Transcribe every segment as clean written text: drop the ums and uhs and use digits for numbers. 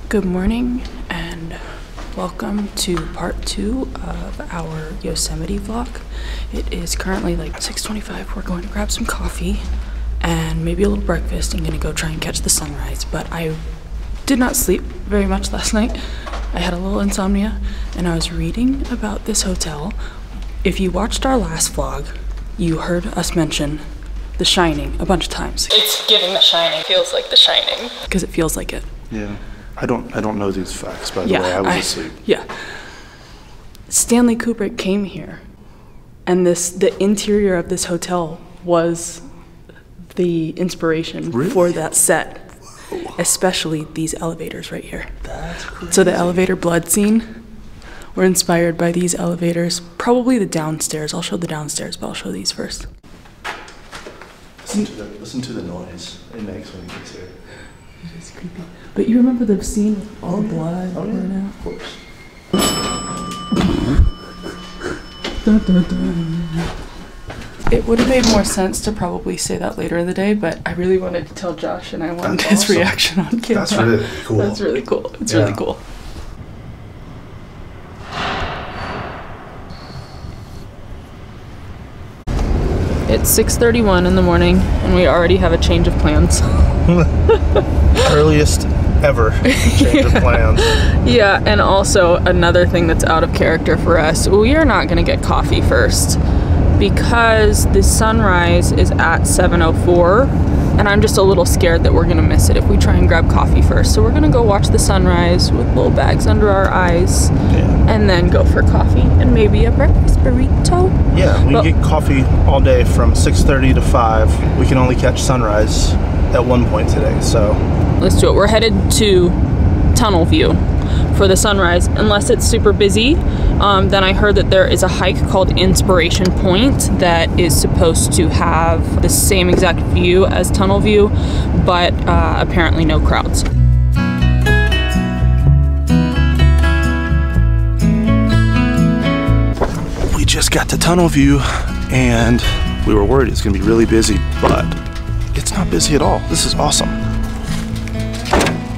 Good morning and welcome to part 2 of our Yosemite vlog. It is currently like 6:25. We're going to grab some coffee and maybe a little breakfast. I'm gonna go try and catch the sunrise, but I did not sleep very much last night. I had a little insomnia and I was reading about this hotel. If you watched our last vlog, you heard us mention The Shining a bunch of times. It's giving The Shining. Feels like The Shining. Because it feels like it. Yeah. I don't know these facts, by the way. I was asleep. Yeah. Stanley Kubrick came here, and the interior of this hotel was the inspiration for that set. Whoa. Especially these elevators right here. That's crazy. So the elevator blood scene were inspired by these elevators. Probably the downstairs. I'll show the downstairs, but I'll show these first. Listen to the noise it makes when he gets here. It is creepy. But you remember the scene with all the blood pouring out? Of course. Dun, dun, dun. It would have made more sense to probably say that later in the day, but I really wanted to tell Josh and I wanted his reaction on camera. That's really cool. That's really cool. It's really cool. It's 6:31 in the morning and we already have a change of plans. Earliest ever change of plans. Yeah, and also another thing that's out of character for us, we are not gonna get coffee first because the sunrise is at 7:04 and I'm just a little scared that we're gonna miss it if we try and grab coffee first. So we're gonna go watch the sunrise with little bags under our eyes and then go for coffee and maybe a breakfast burrito. Yeah, we get coffee all day from 6:30 to 5. We can only catch sunrise at one point today, so. Let's do it. We're headed to Tunnel View for the sunrise, unless it's super busy. Then I heard that there is a hike called Inspiration Point that is supposed to have the same exact view as Tunnel View, but apparently no crowds. We just got to Tunnel View and we were worried it's gonna be really busy, but it's not busy at all. This is awesome.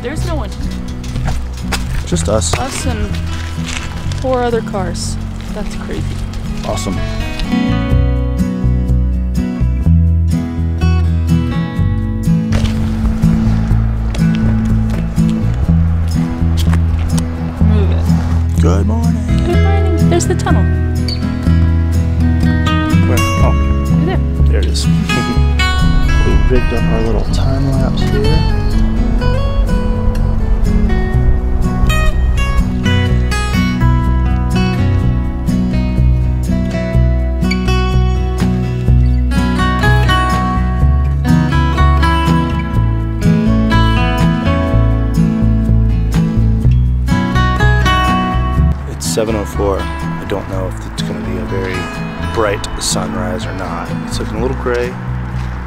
There's no one. Just us. Us and 4 other cars. That's crazy. Awesome. Move it. Good morning. Good morning. There's the tunnel. Where? Oh. Right there. There it is. We rigged up our little time lapse here. It's 7:04. I don't know if it's going to be a very bright sunrise or not. It's looking a little gray.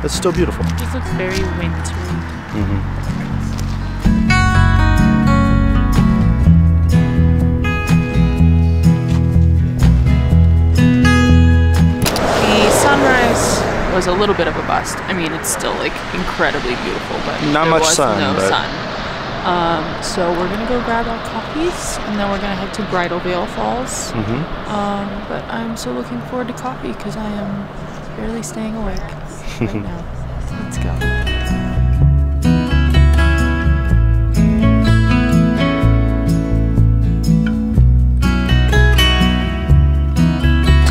It's still beautiful. It just looks very wintry. The sunrise was a little bit of a bust. I mean, it's still like incredibly beautiful, but not much sun. No sun. So we're gonna go grab our coffees, and then we're gonna head to Bridalveil Falls. But I'm so looking forward to coffee because I am barely staying awake right now. Let's go.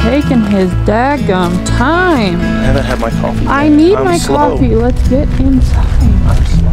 Taking his daggum time. I haven't had my coffee yet. I need my coffee. Let's get inside. I'm slow.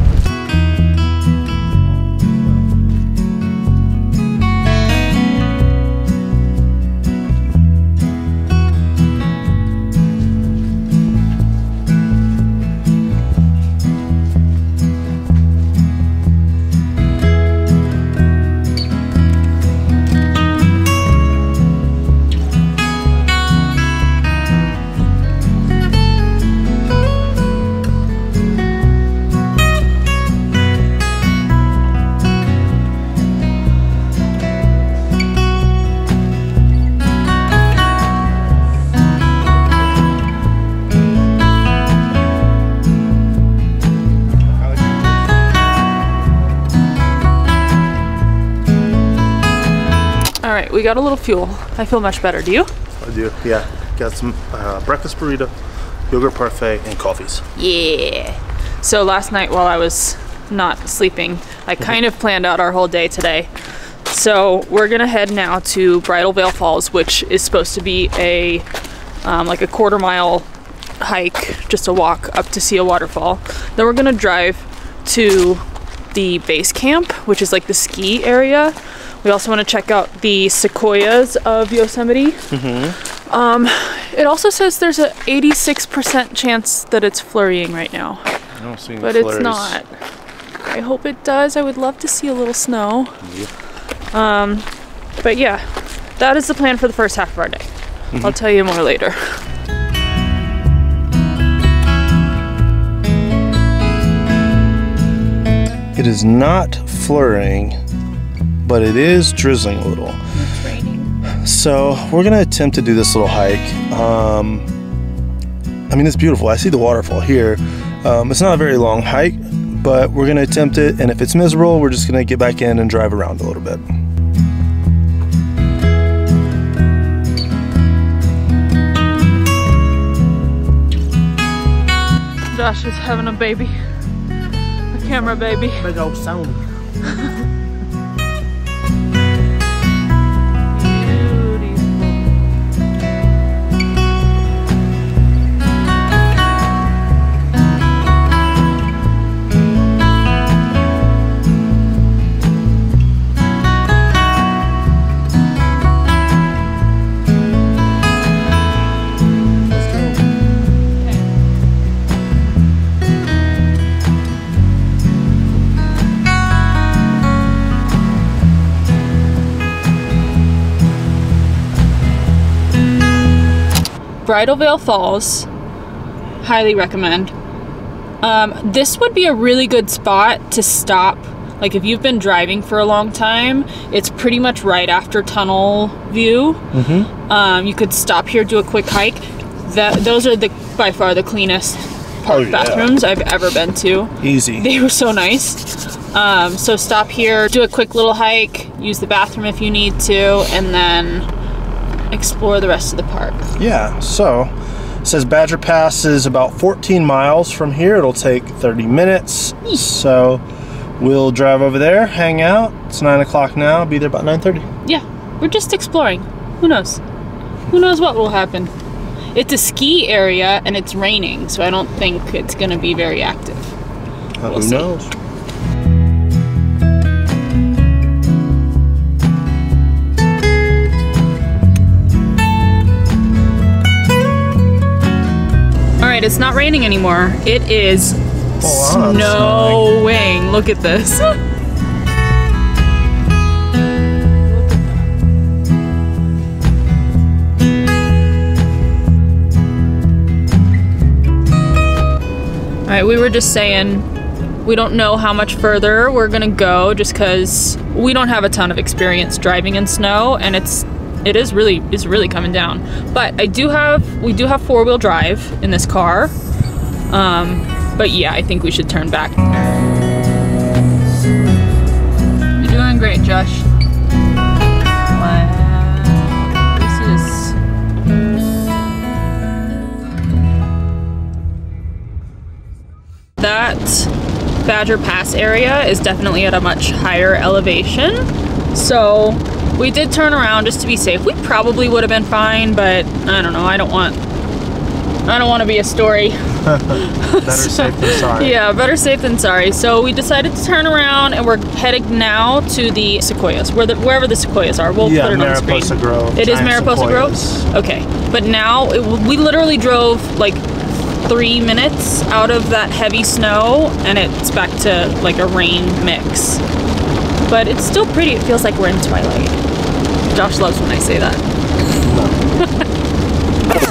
right, we got a little fuel. I feel much better. Do you? I do, yeah. Got some breakfast burrito, yogurt parfait, and coffees. Yeah. So last night while I was not sleeping, I kind of planned out our whole day today. So we're gonna head now to Bridalveil Falls, which is supposed to be a like a quarter-mile hike, just a walk up to see a waterfall. Then we're gonna drive to the base camp, which is like the ski area. We also want to check out the sequoias of Yosemite. It also says there's a 86% chance that it's flurrying right now. I don't see any but flurries. It's not. I hope it does. I would love to see a little snow. Yeah. But yeah, that is the plan for the first half of our day. I'll tell you more later. It is not flurrying, but it is drizzling a little. It's raining. So we're gonna attempt to do this little hike. I mean, it's beautiful. I see the waterfall here. It's not a very long hike, but we're gonna attempt it, and if it's miserable, we're just gonna get back in and drive around a little bit. Josh is having a baby. A camera baby. Big old sound. Bridalveil Falls, highly recommend. This would be a really good spot to stop. Like if you've been driving for a long time, it's pretty much right after tunnel view. You could stop here, do a quick hike. Those are by far the cleanest park bathrooms I've ever been to. Easy. They were so nice. So stop here, do a quick little hike, use the bathroom if you need to, and then explore the rest of the park. Yeah, so it says Badger Pass is about 14 miles from here. It'll take 30 minutes. So we'll drive over there, hang out. It's 9 o'clock now. I'll be there about 9:30. Yeah, we're just exploring. Who knows? Who knows what will happen? It's a ski area and it's raining, so I don't think it's going to be very active. Who knows? Alright, it's not raining anymore. It is snowing. Look at this. Alright, we were just saying we don't know how much further we're gonna go just because we don't have a ton of experience driving in snow, and it's really coming down. But we do have 4-wheel drive in this car. But yeah, I think we should turn back. You're doing great, Josh. Wow. That Badger Pass area is definitely at a much higher elevation. So we did turn around just to be safe. We probably would have been fine, but I don't know. I don't want to be a story. Better safe than sorry. Yeah, better safe than sorry. So we decided to turn around, and we're heading now to the sequoias, wherever the sequoias are. We'll put it on the screen. Mariposa Grove. It is Mariposa Grove? Okay. But now, we literally drove like 3 minutes out of that heavy snow, and it's back to like a rain mix. But it's still pretty. It feels like we're in twilight. Josh loves when I say that.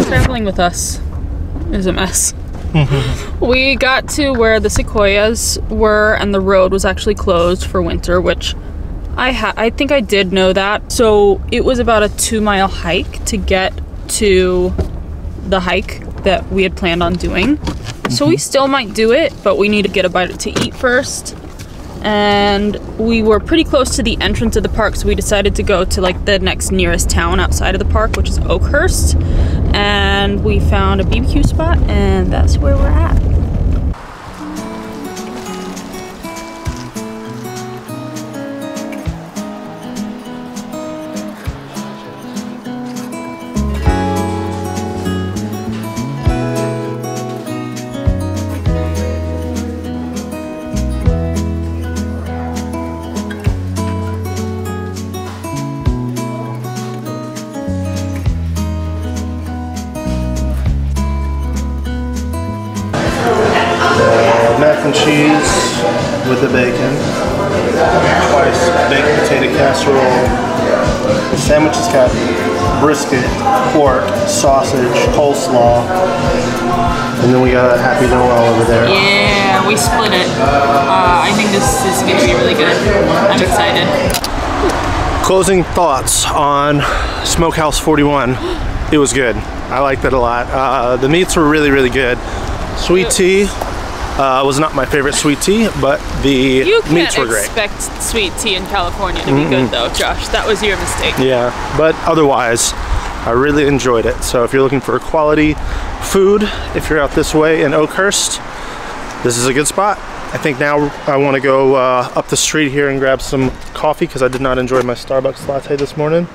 Traveling with us is a mess. We got to where the sequoias were, and the road was actually closed for winter, which I think I did know that. So it was about a 2-mile hike to get to the hike that we had planned on doing. So we still might do it, but we need to get a bite to eat first. and we were pretty close to the entrance of the park, so we decided to go to like the next nearest town outside of the park, which is Oakhurst, and we found a BBQ spot, and that's where we're at. Mac and cheese with the bacon, twice baked potato casserole. The sandwich has got brisket, pork, sausage, coleslaw, and then we got a Happy Noel over there. Yeah, we split it. I think this is going to be really good. I'm excited. Closing thoughts on Smokehouse 41. It was good. I liked it a lot. The meats were really, really good. Sweet tea was not my favorite sweet tea, but the meats were great. You can't expect sweet tea in California to be good though, Josh. That was your mistake. Yeah, but otherwise, I really enjoyed it. So if you're looking for quality food, if you're out this way in Oakhurst, this is a good spot. I think now I want to go up the street here and grab some coffee because I did not enjoy my Starbucks latte this morning.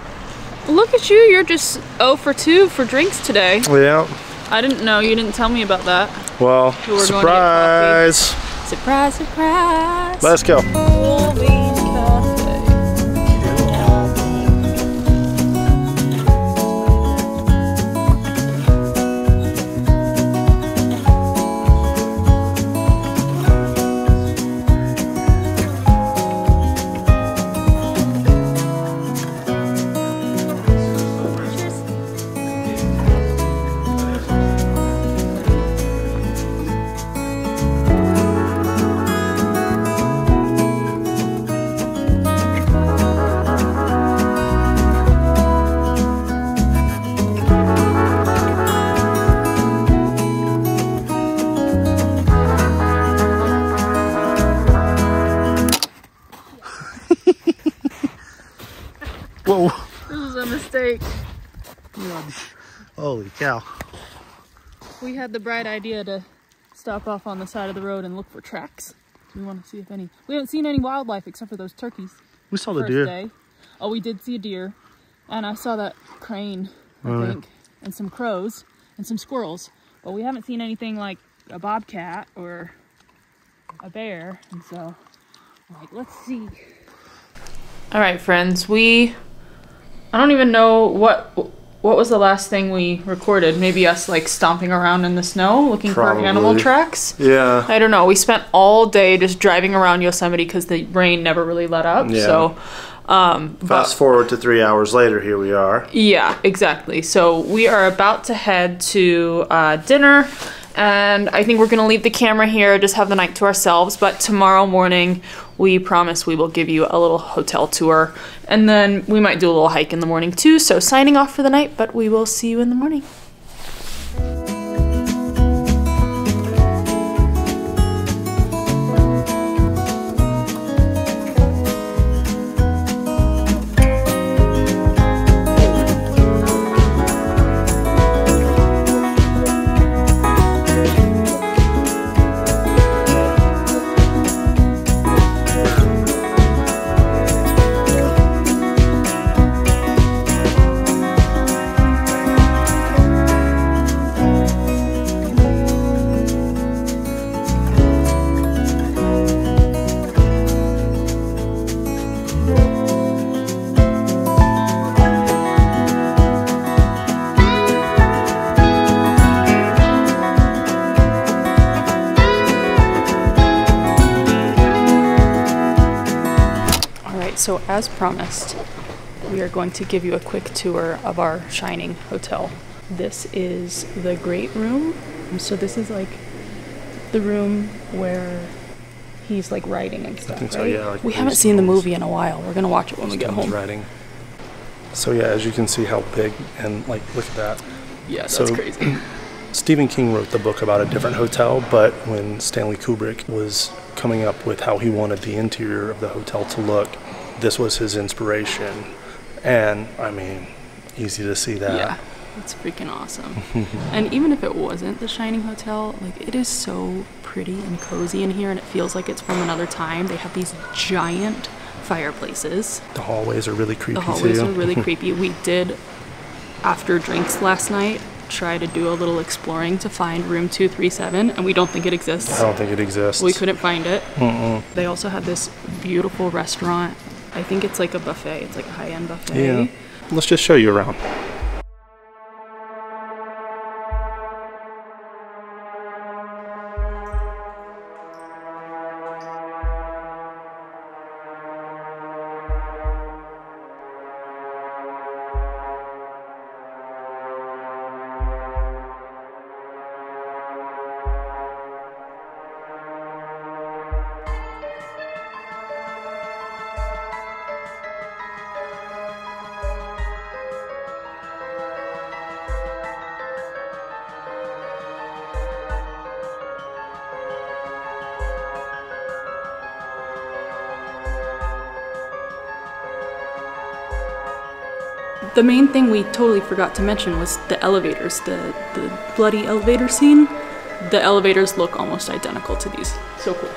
Look at you, you're just 0 for 2 for drinks today. Yeah. I didn't know, you didn't tell me about that. Well, surprise. Surprise, surprise. Let's go. Whoa. This was a mistake. Holy cow. We had the bright idea to stop off on the side of the road and look for tracks. We want to see if any... We haven't seen any wildlife except for those turkeys. We saw the deer. Day. Oh, we did see a deer. And I saw that crane, I think. And some crows and some squirrels. But we haven't seen anything like a bobcat or a bear. And so, like, let's see. All right, friends. I don't even know what was the last thing we recorded. Maybe us like stomping around in the snow looking for animal tracks. Yeah. I don't know. We spent all day just driving around Yosemite because the rain never really let up. Yeah. So fast forward to 3 hours later, here we are. Yeah, exactly. So we are about to head to dinner, and I think we're gonna leave the camera here, just have the night to ourselves. But tomorrow morning, we promise we will give you a little hotel tour, and then we might do a little hike in the morning too. So signing off for the night, but we will see you in the morning. So as promised, we are going to give you a quick tour of our Shining Hotel. This is the great room. So this is like the room where he's like writing and stuff, right? So, yeah, like we haven't seen the movie in a while. We're gonna watch it when we get home. Writing. So yeah, as you can see how big, and like look at that. Yeah, that's crazy. Stephen King wrote the book about a different hotel, but when Stanley Kubrick was coming up with how he wanted the interior of the hotel to look, this was his inspiration. And I mean, easy to see that. Yeah, it's freaking awesome. And even if it wasn't the Shining Hotel, like, it is so pretty and cozy in here, and it feels like it's from another time. They have these giant fireplaces. The hallways are really creepy too. The hallways are really creepy. We did, after drinks last night, try to do a little exploring to find room 237, and we don't think it exists. I don't think it exists. We couldn't find it. They also had this beautiful restaurant. I think it's like a buffet. It's like a high-end buffet. Yeah. Let's just show you around. The main thing we totally forgot to mention was the elevators, the bloody elevator scene. The elevators look almost identical to these. So cool.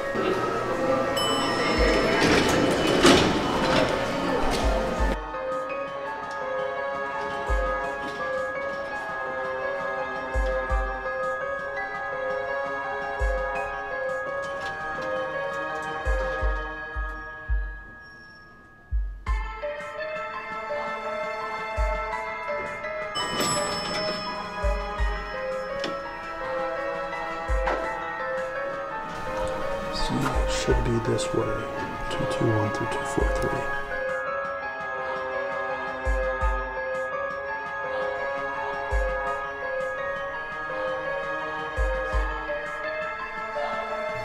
Should be this way, 221 through 243.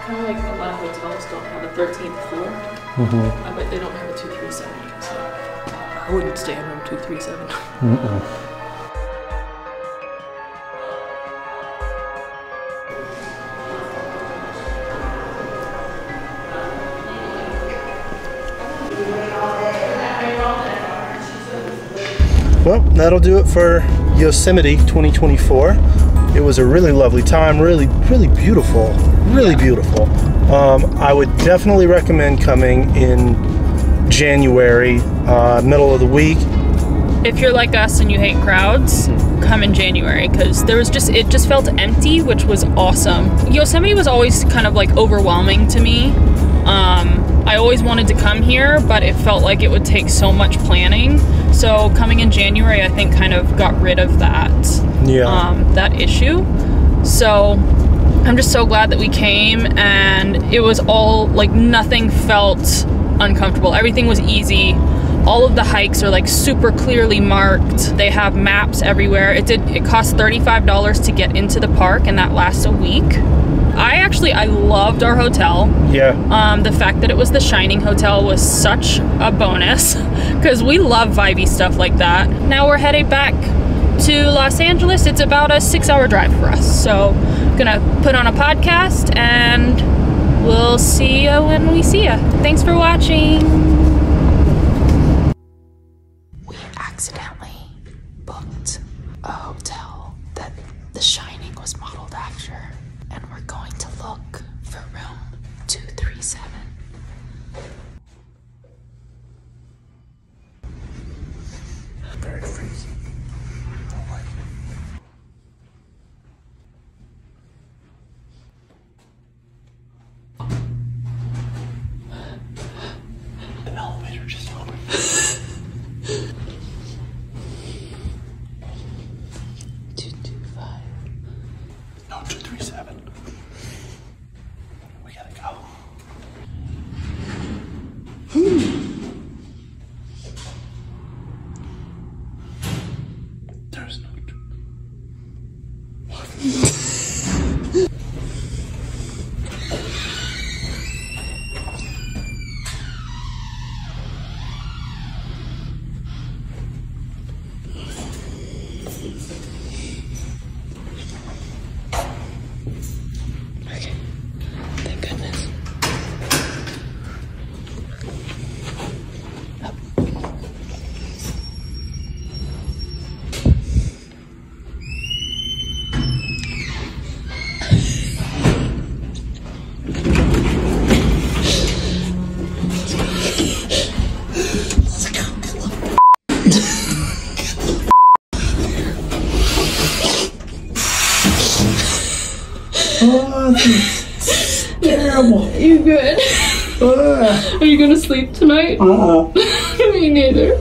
Kind of like a lot of hotels don't have a 13th floor. I bet they don't have a 237, so I wouldn't stay in room 237. Well, that'll do it for Yosemite 2024. It was a really lovely time, really beautiful, really beautiful. I would definitely recommend coming in January, middle of the week. If you're like us and you hate crowds, come in January, because it just felt empty, which was awesome. Yosemite was always kind of like overwhelming to me. I always wanted to come here, but it felt like it would take so much planning. So coming in January, I think, kind of got rid of that, that issue. So I'm just so glad that we came, and it was all like, nothing felt uncomfortable. Everything was easy. All of the hikes are like super clearly marked. They have maps everywhere. It cost $35 to get into the park, and that lasts a week. I loved our hotel. Yeah. The fact that it was the Shining Hotel was such a bonus, because we love vibey stuff like that. Now we're headed back to Los Angeles. It's about a 6-hour drive for us. So I'm gonna put on a podcast, and we'll see you when we see you. Thanks for watching. We accidentally booked a hotel that The Shining was modeled after, and we're going to look for room 237. Very freaky. The elevator just opened. 225. No, 237. We gotta go. There's no. Oh, this is terrible. You good? Are you gonna sleep tonight? Uh-uh. Me neither.